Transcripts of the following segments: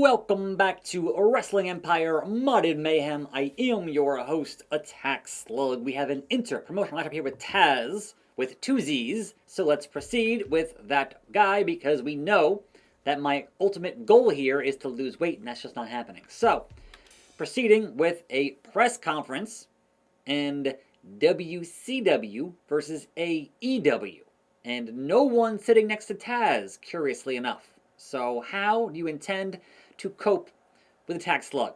Welcome back to Wrestling Empire Modded Mayhem. I am your host, attackslug. We have an inter-promotional matchup here with Tazz, with two Z's. So let's proceed with that guy, because we know that my ultimate goal here is to lose weight, and that's just not happening. So, proceeding with a press conference, and WCW versus AEW. And no one sitting next to Tazz, curiously enough. So how do you intend to cope with attackslug?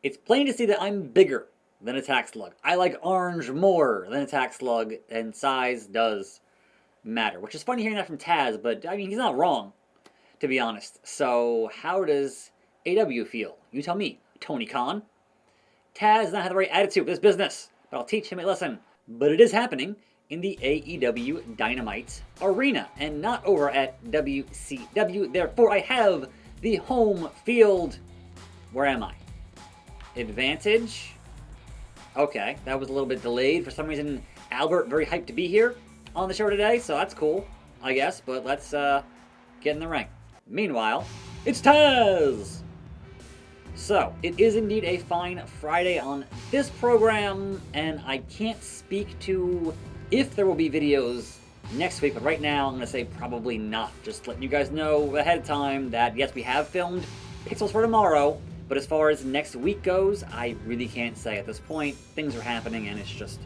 It's plain to see that I'm bigger than attackslug. I like orange more than attackslug, and size does matter. Which is funny hearing that from Tazz, but I mean, he's not wrong, to be honest. So how does AEW feel? You tell me, Tony Khan. Tazz does not have the right attitude for this business, but I'll teach him a lesson. But it is happening in the AEW Dynamite Arena, and not over at WCW. Therefore, I have the home field. Where am I? Advantage. Okay, that was a little bit delayed. For some reason, Albert very hyped to be here on the show today, so that's cool, I guess. But let's get in the ring. Meanwhile, it's Tazz! So, it is indeed a fine Friday on this program, and I can't speak to if there will be videos next week, but right now I'm going to say probably not. Just letting you guys know ahead of time that yes, we have filmed Pixels for tomorrow, but as far as next week goes, I really can't say at this point. Things are happening and it's just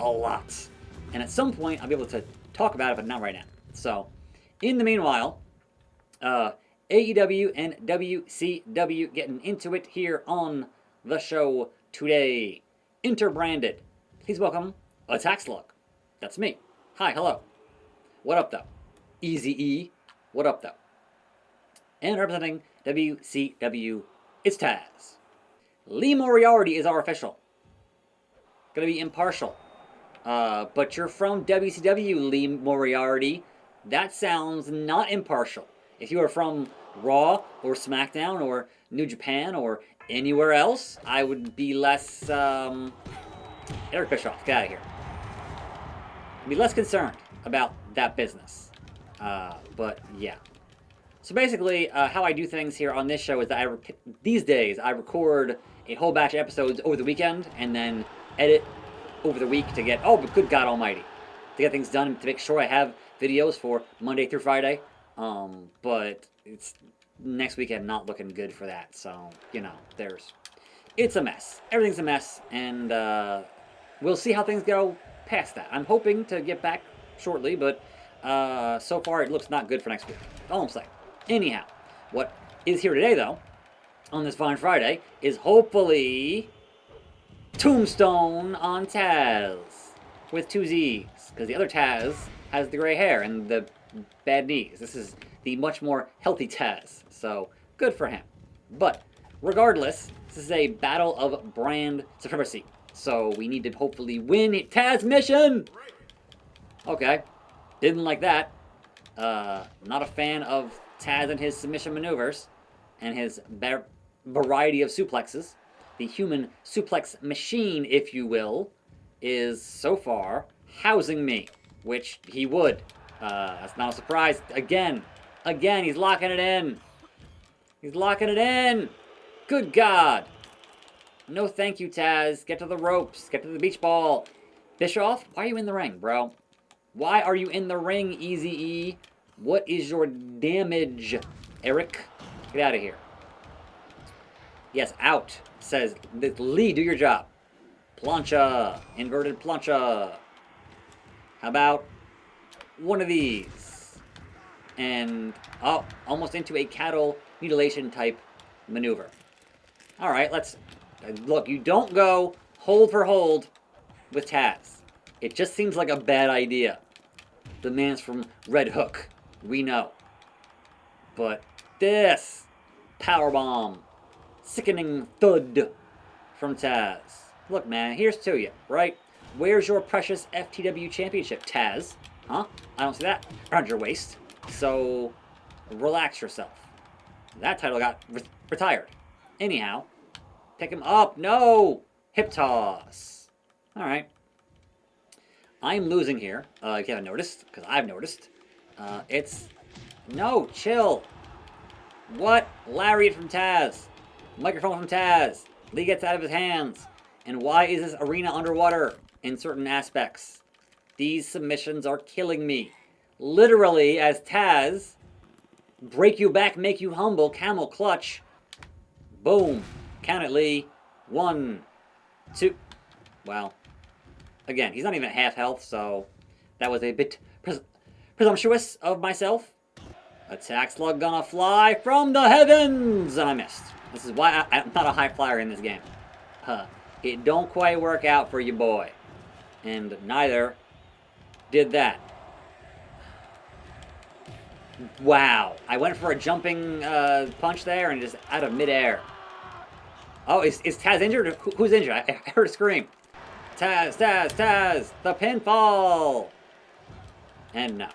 a lot. And at some point I'll be able to talk about it, but not right now. So, in the meanwhile, AEW and WCW getting into it here on the show today. Interbranded. Please welcome attackslug. That's me. Hi, hello. What up, though? Easy-E. What up, though? And representing WCW, it's Tazz. Lee Moriarty is our official. Gonna be impartial. But you're from WCW, Lee Moriarty. That sounds not impartial. If you are from Raw or SmackDown or New Japan or anywhere else, I would be less, Eric Bischoff, get out of here. Be less concerned about that business. But yeah. So basically, how I do things here on this show is that these days I record a whole batch of episodes over the weekend and then edit over the week to get, but good God almighty, to get things done and to make sure I have videos for Monday through Friday. But it's next weekend not looking good for that. So, you know, it's a mess. Everything's a mess, and we'll see how things go past that. I'm hoping to get back shortly, but so far it looks not good for next week. All I'm saying. Anyhow, what is here today, though, on this fine Friday, is hopefully Tombstone on Tazz with two Z's, because the other Tazz has the gray hair and the bad knees. This is the much more healthy Tazz, so good for him. But regardless, this is a battle of brand supremacy. So we need to hopefully win Tazz mission! Okay, didn't like that. Not a fan of Tazz and his submission maneuvers and his variety of suplexes. The human suplex machine, if you will, is so far housing me, which he would. That's not a surprise. Again, he's locking it in. He's locking it in. Good God. No thank you, Tazz. Get to the ropes. Get to the beach ball. Bischoff, why are you in the ring, bro? Why are you in the ring, Easy-E? What is your damage, Eric? Get out of here. Yes, out, says Lee, do your job. Plancha. Inverted plancha. How about one of these? And, almost into a cattle mutilation type maneuver. Alright, let's... Look, you don't go hold for hold with Tazz. It just seems like a bad idea. The man's from Red Hook. We know. But this powerbomb, sickening thud from Tazz. Look, man, here's to you, right? Where's your precious FTW championship, Tazz? Huh? I don't see that around your waist. So, relax yourself. That title got retired. Anyhow, pick him up. No! Hip toss. Alright. I'm losing here, if you haven't noticed, because I've noticed. No, chill. What? Lariat from Tazz. Microphone from Tazz. Lee gets out of his hands. And why is this arena underwater in certain aspects? These submissions are killing me. Literally, as Tazz, break you back, make you humble, camel clutch. Boom. Count it, Lee. 1, 2. Well, again, he's not even at half health, so that was a bit presumptuous of myself. Attack slug gonna fly from the heavens! And I missed. This is why I'm not a high flyer in this game. It don't quite work out for you, boy. And neither did that. Wow. I went for a jumping punch there and just out of midair. Oh, is Tazz injured? Who's injured? I heard a scream. Tazz, Tazz, Tazz! The pinfall! And no.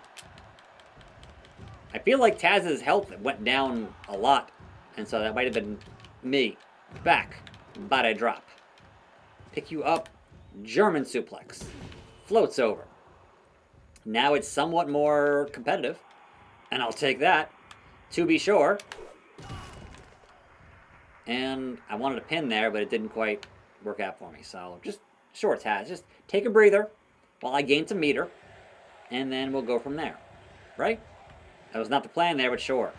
I feel like Tazz's health went down a lot. And so that might have been me. Back. But I drop. Pick you up. German suplex. Floats over. Now it's somewhat more competitive. And I'll take that. To be sure. And I wanted a pin there, but it didn't quite work out for me. So just short Tazz. Just take a breather while I gain some meter. And then we'll go from there. Right? That was not the plan there, but sure.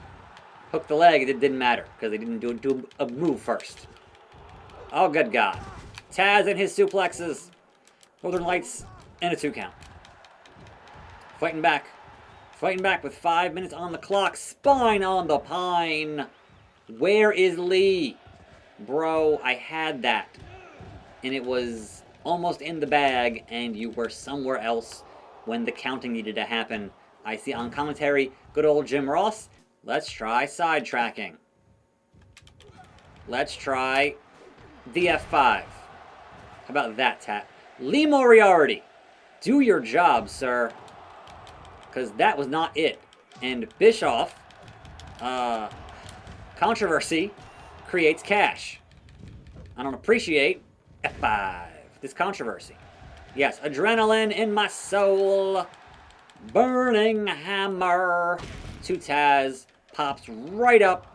Hook the leg, it didn't matter, because they didn't do a move first. Oh, good God. Tazz and his suplexes. Northern Lights and a 2 count. Fighting back. Fighting back with 5 minutes on the clock. Spine on the pine. Where is Lee? Bro, I had that. And it was almost in the bag, and you were somewhere else when the counting needed to happen. I see on commentary, good old Jim Ross. Let's try sidetracking. Let's try the F5. How about that, Tat? Lee Moriarty, do your job, sir. Because that was not it. And Bischoff, controversy creates cash. I don't appreciate F5, this controversy. Yes, adrenaline in my soul. Burning hammer to Tazz. Pops right up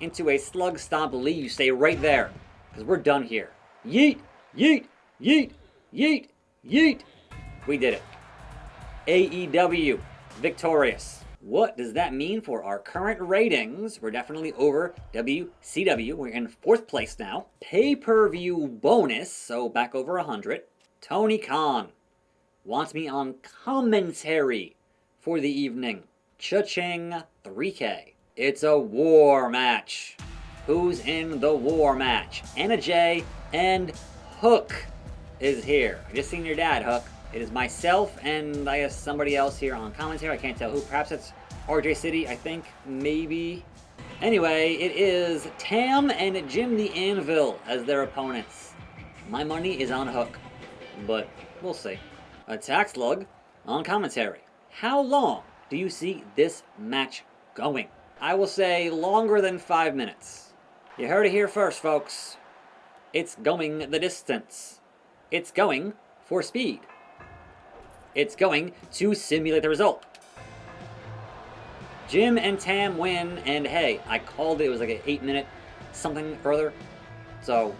into a slug stomp. Lee, you stay right there. Because we're done here. Yeet, yeet, yeet, yeet, yeet. We did it. AEW victorious. What does that mean for our current ratings? We're definitely over WCW. We're in 4th place now. Pay-per-view bonus, so back over 100. Tony Khan wants me on commentary for the evening. Cha-ching 3K. It's a war match. Who's in the war match? Anna Jay and Hook is here. I just seen your dad, Hook. It is myself and I guess somebody else here on commentary. I can't tell who. Perhaps it's RJ City, I think. Maybe. Anyway, it is Tam and Jim the Anvil as their opponents. My money is on Hook. But we'll see. Attack Slug on commentary. How long do you see this match going? I will say longer than 5 minutes. You heard it here first, folks. It's going the distance. It's going for speed. It's going to simulate the result. Jim and Tam win, and hey, I called it. It was like an 8-minute something further. So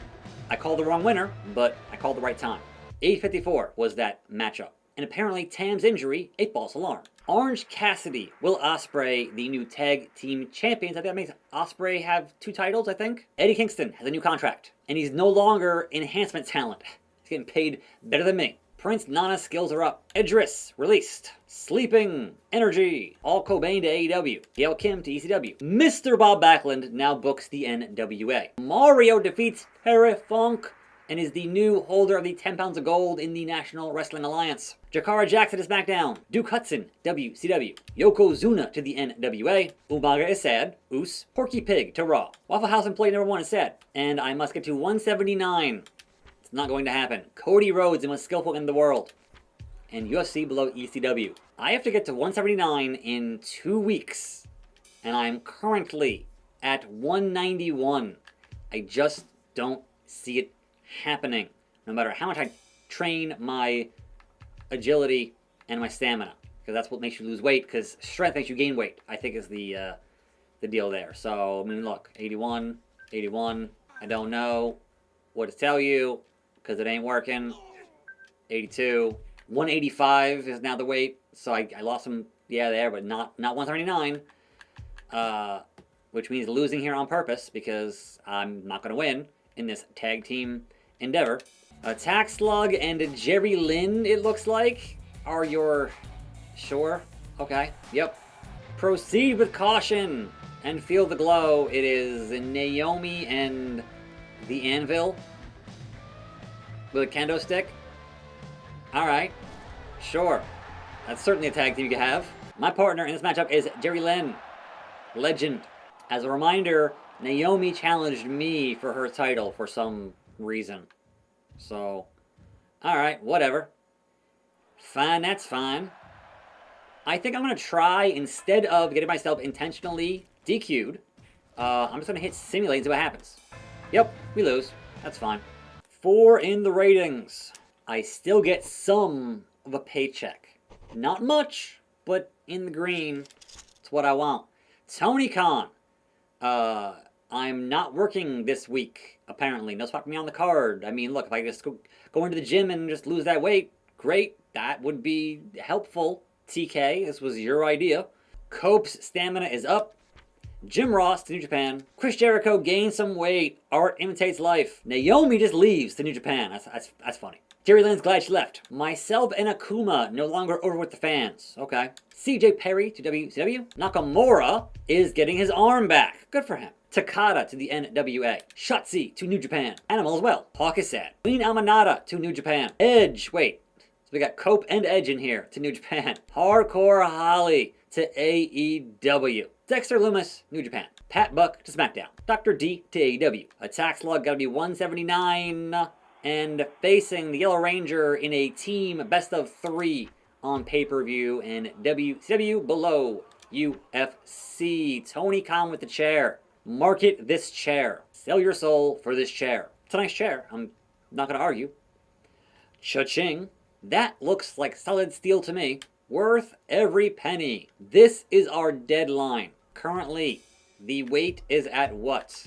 I called the wrong winner, but I called the right time. 8:54 was that matchup. And apparently Tam's injury, a false alarm. Orange Cassidy, Will Ospreay, the new tag team champions. I think that makes Ospreay have 2 titles, I think. Eddie Kingston has a new contract. And he's no longer enhancement talent. He's getting paid better than me. Prince Nana's skills are up. Idris, released. Sleeping Energy, all Cobain to AEW. Gail Kim to ECW. Mr. Bob Backlund now books the NWA. Mario defeats Terry Funk and is the new holder of the 10 pounds of gold in the National Wrestling Alliance. Jakara Jackson to SmackDown. Duke Hudson, WCW. Yokozuna to the NWA. Umaga is sad. Oos. Porky Pig to Raw. Waffle House employee number 1 is sad. And I must get to 179. It's not going to happen. Cody Rhodes, the most skillful in the world. And UFC below ECW. I have to get to 179 in 2 weeks. And I'm currently at 191. I just don't see it happening. No matter how much I train my agility and my stamina. Because that's what makes you lose weight. Because strength makes you gain weight, I think is the the deal there. So, I mean, look, 81, 81. I don't know what to tell you because it ain't working. 82. 185 is now the weight. So I lost some, yeah, there, but not 139. Which means losing here on purpose because I'm not going to win in this tag team endeavor. Attackslug and Jerry Lynn, it looks like, are your... Sure. Okay. Yep. Proceed with caution and feel the glow. It is Naomi and the Anvil with a kendo stick. Alright. Sure. That's certainly a tag team you can have. My partner in this matchup is Jerry Lynn. Legend. As a reminder, Naomi challenged me for her title for some reason. So, alright, whatever. Fine, that's fine. I think I'm going to try, instead of getting myself intentionally DQ'd, I'm just going to hit simulate and see what happens. Yep, we lose. That's fine. 4 in the ratings. I still get some of a paycheck. Not much, but in the green. It's what I want. Tony Khan. I'm not working this week, apparently. No spot for me on the card. I mean, look, if I just go into the gym and just lose that weight, great. That would be helpful. TK, this was your idea. Cope's stamina is up. Jim Ross to New Japan. Chris Jericho gains some weight. Art imitates life. Naomi just leaves to New Japan. That's funny. Jerry Lynn's glad she left. Myself and Akuma no longer over with the fans. Okay. CJ Perry to WCW. Nakamura is getting his arm back. Good for him. Takada to the NWA. Shotzi to New Japan. Animal as well. Hawk is sad. Queen Amanada to New Japan. Edge. Wait. So we got Cope and Edge in here to New Japan. Hardcore Holly to AEW. Dexter Lumis, New Japan. Pat Buck to SmackDown. Dr. D to AEW. Attackslug gotta be 179. And facing the Yellow Ranger in a team best of 3 on pay-per-view and WCW below UFC. Tony Khan with the chair. Market this chair. Sell your soul for this chair. It's a nice chair. I'm not gonna argue. Cha-ching. That looks like solid steel to me. Worth every penny. This is our deadline. Currently, the weight is at what?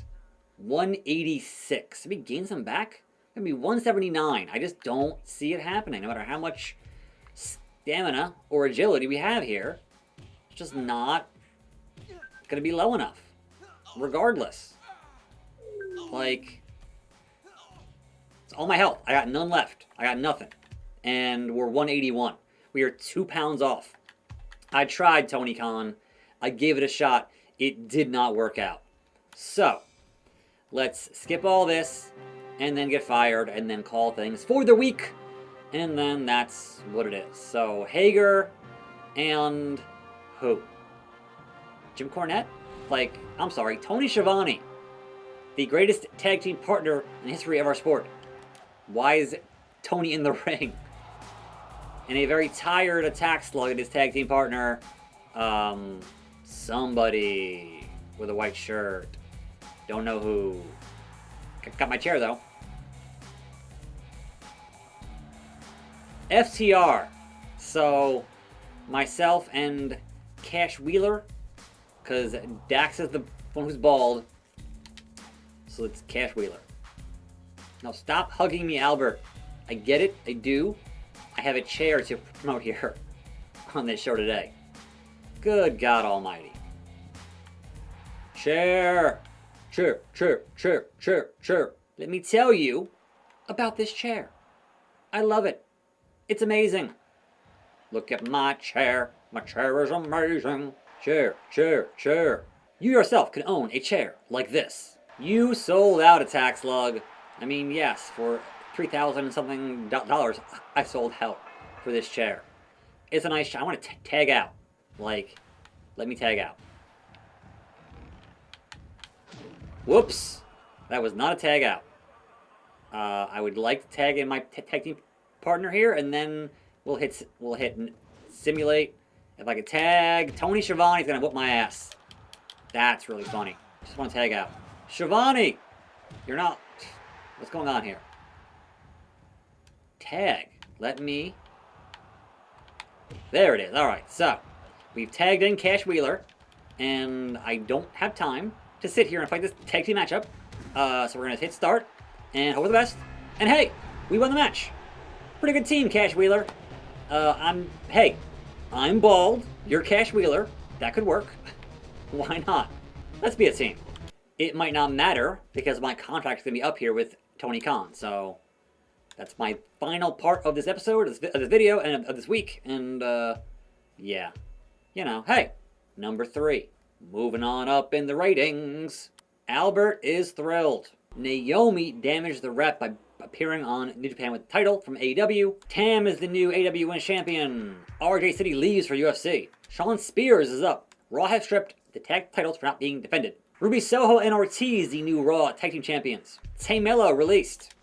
186. Did we gain some back? It's gonna be 179. I just don't see it happening. No matter how much stamina or agility we have here, it's just not gonna be low enough. Regardless. Like, it's all my health. I got none left. I got nothing. And we're 181. We are 2 pounds off. I tried, Tony Khan. I gave it a shot. It did not work out. So, let's skip all this and then get fired and then call things for the week. And then that's what it is. So, Hager and who? Jim Cornette? Like, I'm sorry, Tony Schiavone. The greatest tag team partner in the history of our sport. Why is Tony in the ring? And a very tired Attackslug and his tag team partner, somebody with a white shirt. Don't know who. Got my chair though. FTR. So, myself and Cash Wheeler, because Dax is the one who's bald. So it's Cash Wheeler. Now stop hugging me, Albert. I get it, I do. I have a chair to promote here on this show today. Good God Almighty. Chair. Chair, chair, chair, chair, chair. Let me tell you about this chair. I love it. It's amazing. Look at my chair. My chair is amazing. Chair, chair, chair. You yourself can own a chair like this. You sold out, Attackslug. I mean, yes, for $3,000 and something dollars, I sold out for this chair. It's a nice chair. I want to tag out. Like, let me tag out. Whoops. That was not a tag out. I would like to tag in my tag team partner here, and then we'll hit simulate. If I could tag, Tony Schiavone's gonna whoop my ass. That's really funny. Just want to tag out. Schiavone! You're not... What's going on here? Tag. Let me... There it is. Alright, so. We've tagged in Cash Wheeler. and I don't have time to sit here and fight this tag team matchup. So we're gonna hit start and hope for the best. And hey, we won the match. Pretty good team, Cash Wheeler. Hey, I'm bald. You're Cash Wheeler. That could work. Why not? Let's be a team. It might not matter because my contract's gonna be up here with Tony Khan. So that's my final part of this episode, of this video, and of this week. And yeah, you know, hey, number 3, moving on up in the ratings. Albert is thrilled. Naomi damaged the rep by appearing on New Japan with the title from AEW. Tam is the new AEW Women's Champion. RJ City leaves for UFC. Sean Spears is up. Raw have stripped the tag titles for not being defended. Ruby Soho and Ortiz, the new Raw Tag Team Champions. Tamela released.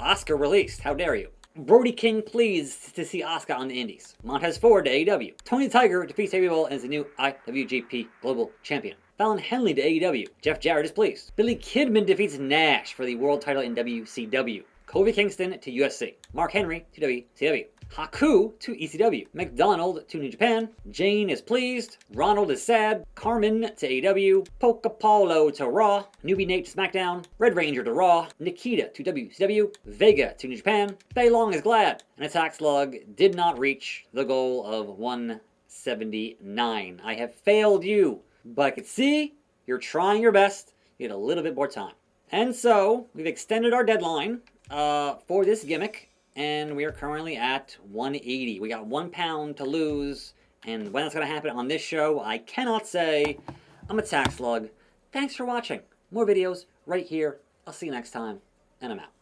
Asuka released. How dare you? Brody King pleased to see Asuka on the Indies. Montez Ford to AEW. Tony Tiger defeats Xavier Woods and is the new IWGP Global Champion. Fallon Henley to AEW. Jeff Jarrett is pleased. Billy Kidman defeats Nash for the world title in WCW. Kofi Kingston to UFC. Mark Henry to WCW. Haku to ECW. McDonald to New Japan. Jane is pleased. Ronald is sad. Carmen to AEW. Polka Paulo to Raw. Newbie Nate to SmackDown. Red Ranger to Raw. Nikita to WCW. Vega to New Japan. Fei Long is glad. And Attack Slug did not reach the goal of 179. I have failed you. But I can see you're trying your best. You get a little bit more time. And so, we've extended our deadline for this gimmick, and we are currently at 180. We got 1 pound to lose, and when that's going to happen on this show, I cannot say. I'm Attack Slug. Thanks for watching. More videos right here. I'll see you next time, and I'm out.